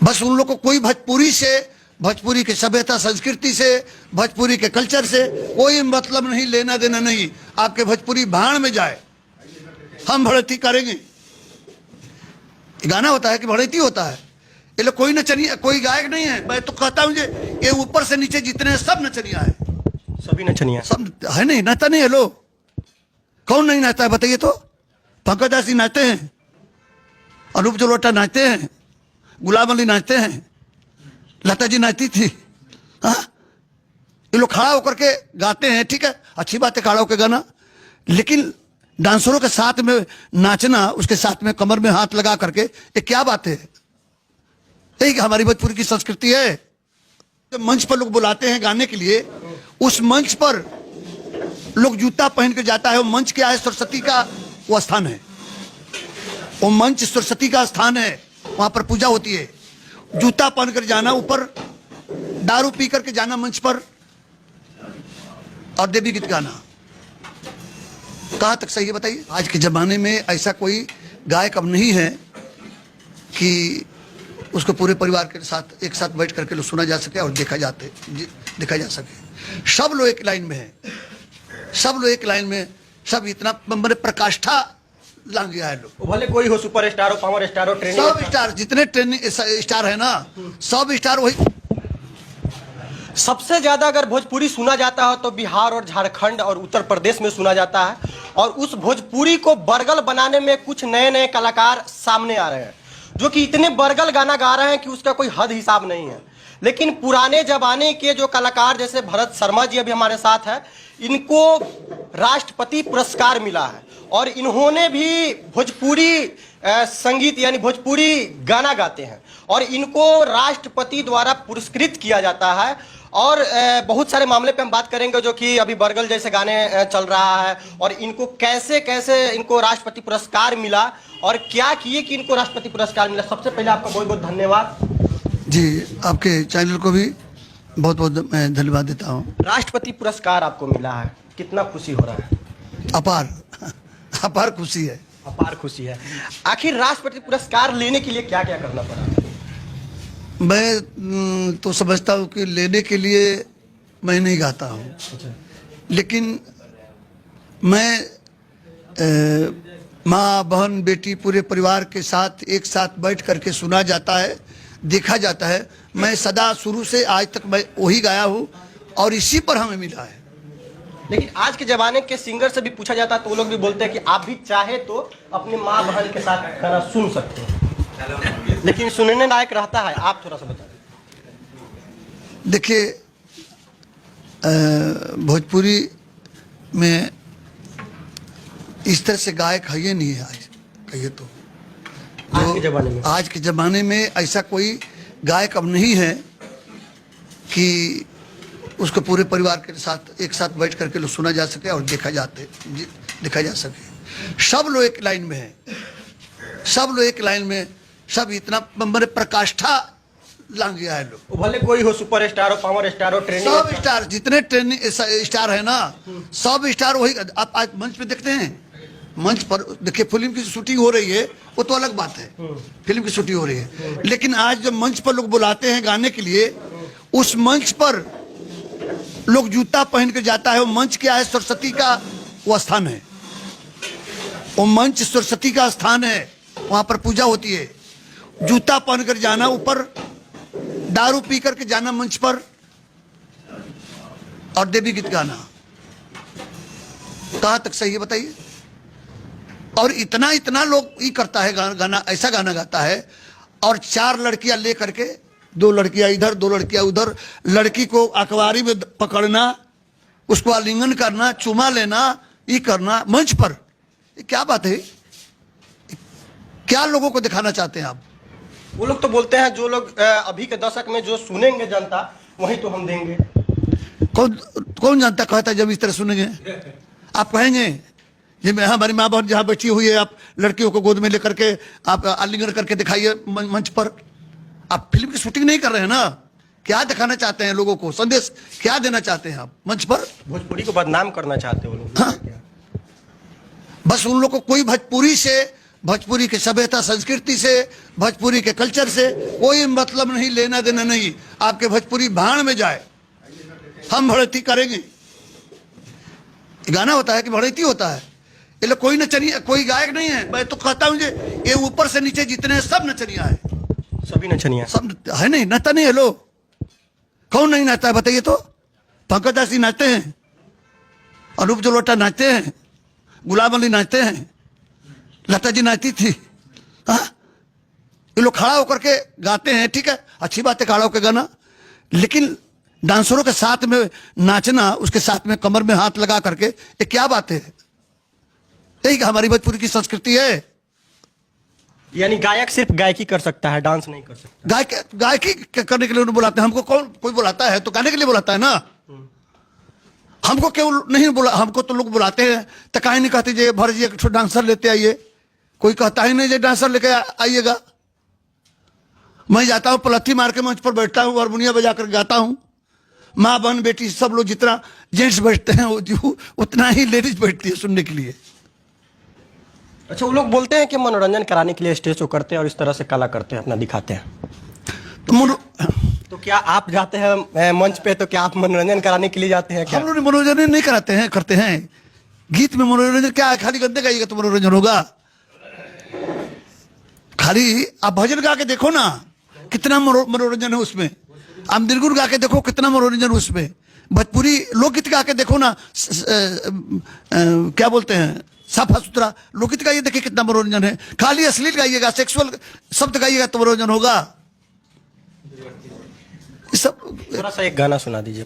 बस उन लोग को कोई भोजपुरी से, भोजपुरी की सभ्यता संस्कृति से, भोजपुरी के कल्चर से कोई मतलब नहीं, लेना देना नहीं। आपके भोजपुरी भाड़ में जाए, हम भड़ती करेंगे। गाना होता है कि भड़ती होता है। ये लोग कोई नचनिया, कोई गायक नहीं है। मैं तो कहता हूँ ये ऊपर से नीचे जितने हैं सब नचनिया है, सभी नचनिया सब है। नहीं नाचता नहीं है लोग, कौन नहीं नाचता है बताइए तो? पंकज दास जी नाचते हैं, अनूप जलोटा नाचते हैं, गुलाम अली नाचते हैं, लता जी नाचती थी। हाँ, ये लोग खड़ा होकर के गाते हैं, ठीक है, अच्छी बात है खड़ा होकर गाना, लेकिन डांसरों के साथ में नाचना, उसके साथ में कमर में हाथ लगा करके, ये क्या बात है? यही हमारी भोजपुरी की संस्कृति है। जब मंच पर लोग बुलाते हैं गाने के लिए, उस मंच पर लोग जूता पहन के जाता है। वो मंच क्या है? सरस्वती का वो स्थान है। वो मंच सरस्वती का स्थान है, वहां पर पूजा होती है। जूता पहन कर जाना, ऊपर दारू पी करके जाना मंच पर, और देवी गीत गाना, कहां तक सही है बताइए? आज के जमाने में ऐसा कोई गायक अब नहीं है कि उसको पूरे परिवार के साथ एक साथ बैठ करके सुना जा सके और देखा जा सके। सब लोग एक लाइन में है, सब लोग एक लाइन में, सब इतना बड़े प्रकाष्ठा लांग गया है लोग। भले कोई हो, सुपर स्टार हो, पावर स्टार हो, ट्रेनिंग सब स्टार, जितने ट्रेनिंग स्टार है ना, सब स्टार वही। सबसे ज्यादा अगर भोजपुरी सुना जाता है तो बिहार और झारखंड और उत्तर प्रदेश में सुना जाता है। और उस भोजपुरी को बरगल बनाने में कुछ नए नए कलाकार सामने आ रहे हैं, जो कि इतने बरगल गाना गा रहे हैं कि उसका कोई हद हिसाब नहीं है। लेकिन पुराने जमाने के जो कलाकार, जैसे भरत शर्मा जी अभी हमारे साथ है, इनको राष्ट्रपति पुरस्कार मिला है और इन्होंने भी भोजपुरी संगीत यानी भोजपुरी गाना गाते हैं और इनको राष्ट्रपति द्वारा पुरस्कृत किया जाता है। और बहुत सारे मामले पे हम बात करेंगे, जो कि अभी बरगल जैसे गाने चल रहा है, और इनको कैसे कैसे इनको राष्ट्रपति पुरस्कार मिला और क्या किए कि इनको राष्ट्रपति पुरस्कार मिला। सबसे पहले आपका बहुत बहुत धन्यवाद जी, आपके चैनल को भी बहुत बहुत मैं धन्यवाद देता हूँ। राष्ट्रपति पुरस्कार आपको मिला है, कितना खुशी हो रहा है? अपार अपार खुशी है, अपार खुशी है। आखिर राष्ट्रपति पुरस्कार लेने के लिए क्या क्या करना पड़ा? मैं तो समझता हूँ कि लेने के लिए मैं नहीं गाता हूँ, लेकिन मैं माँ बहन बेटी पूरे परिवार के साथ एक साथ बैठ करके सुना जाता है, देखा जाता है। मैं सदा शुरू से आज तक मैं वही गाया हूँ और इसी पर हमें मिला है। लेकिन आज के जमाने के सिंगर से भी पूछा जाता है तो वो लोग भी बोलते हैं कि आप भी चाहे तो अपने माँ बहन के साथ गाना सुन सकते हैं, लेकिन सुनने लायक रहता है। आप थोड़ा सा बता दें। देखिए, भोजपुरी में इस तरह से गायक है ये नहीं है आज, कहिए तो। आज के ज़माने में ऐसा कोई गायक अब नहीं है कि उसको पूरे परिवार के साथ एक साथ बैठ करके सुना जा सके और देखा जा सके। सब लोग एक लाइन में है, सब लोग एक लाइन में, सब इतना बड़े प्रकाष्ठा लांग गया है लोग। भले कोई हो, सुपर स्टार हो, पावर स्टार हो, ट्रेनिंग सब स्टार, जितने ट्रेनिंग स्टार है ना, सब स्टार वही। आप आज मंच पे देखते हैं, मंच पर देखिए फिल्म की शूटिंग हो रही है, वो तो अलग बात है, फिल्म की शूटिंग हो रही है, लेकिन आज जब मंच पर लोग बुलाते हैं गाने के लिए, उस मंच पर लोग जूता पहन के जाता है। वो मंच क्या है? सरस्वती का वो स्थान है। वो मंच सरस्वती का स्थान है, वहां पर पूजा होती है। जूता पहन कर जाना, ऊपर दारू पी करके जाना मंच पर, और देवी गीत गाना, कहां तक सही है बताइए? और इतना इतना लोग ये करता है, गाना ऐसा गाना गाता है, और 4 लड़कियां ले करके, 2 लड़कियां इधर 2 लड़कियां उधर, लड़की को अखबारी में पकड़ना, उसको आलिंगन करना, चुमा लेना, ये करना मंच पर। ये क्या बात है? क्या लोगों को दिखाना चाहते हैं आप? वो लोग तो बोलते हैं, जो लोग अभी के दशक में जो सुनेंगे जनता, वही तो हम देंगे। कौन जनता कहता है जब इस तरह सुनेंगे? आप कहेंगे ये हमारी माँ बहन जहाँ बैठी हुई है, आप लड़कियों को गोद में लेकर के आप आलिंगन करके दिखाइए मंच पर। आप फिल्म की शूटिंग नहीं कर रहे हैं ना, क्या दिखाना चाहते हैं लोगों को? संदेश क्या देना चाहते हैं आप मंच पर? भोजपुरी को बदनाम करना चाहते हो लोग। हाँ? बस उन लोग को कोई भोजपुरी से, भोजपुरी की सभ्यता संस्कृति से, भोजपुरी के कल्चर से कोई मतलब नहीं, लेना देना नहीं। आपके भोजपुरी भाड़ में जाए, हम भड़ती करेंगे। गाना होता है कि भड़ती होता है। ये लोग कोई नचनिया, कोई गायक नहीं है। मैं तो कहता हूँ ये ऊपर से नीचे जितने हैं सब नचनिया है, सभी नचनिया सब है। नहीं नचता नहीं है लोग, कौन नहीं नाचता है बताइए तो? पंकज दास जी नाचते हैं, अनूप जलोटा नाचते हैं, गुलाम अली नाचते हैं, लता जी नाचती थी। हाँ, ये लोग खड़ा होकर के गाते हैं, ठीक है, अच्छी बात है खड़ा होकर गाना, लेकिन डांसरों के साथ में नाचना, उसके साथ में कमर में हाथ लगा करके, ये क्या बात है? यही हमारी भोजपुरी की संस्कृति है। यानी गायक सिर्फ गायकी कर सकता है, डांस नहीं कर सकता। गायकी करने के लिए उन्हें बुलाते हैं। हमको कौन कोई बुलाता है? तो गाने के लिए बुलाता है ना। हमको क्यों नहीं बुला? हमको तो लोग बुलाते हैं तो काहे नहीं कहते जे भर जी एक डांसर लेते आइए? कोई कहता ही नहीं जे डांसर लेके आइएगा। मैं जाता हूँ, पलथी मार के मंच पर बैठता हूँ, हारमोनिया बजा कर गाता हूँ। माँ बहन बेटी सब लोग, जितना जेंट्स बैठते हैं उतना ही लेडीज बैठती है सुनने के लिए। अच्छा, वो लोग बोलते हैं कि मनोरंजन कराने के लिए स्टेज शो करते हैं और इस तरह से कला करते हैं, अपना दिखाते हैं। तो क्या आप जाते हैं मंच पे, तो क्या आप मनोरंजन कराने के लिए जाते हैं क्या? हम लोग मनोरंजन नहीं कराते हैं, करते हैं। गीत में मनोरंजन क्या है? खाली गंदे गाइएगा तो मनोरंजन होगा? खाली आप भजन गा के देखो ना, कितना मनोरंजन है उसमें। आप निर्गुण गा के देखो, कितना मनोरंजन उसमें। भोजपुरी लोकगीत गा के देखो ना, क्या बोलते हैं, साफा सुथरा लोकगीत गाइए, देखिए कितना मनोरंजन है। खाली अश्लील गाइएगा, सेक्सुअल शब्द गाइएगा तो मनोरंजन होगा? सब थोड़ा सा एक गाना सुना दीजिए।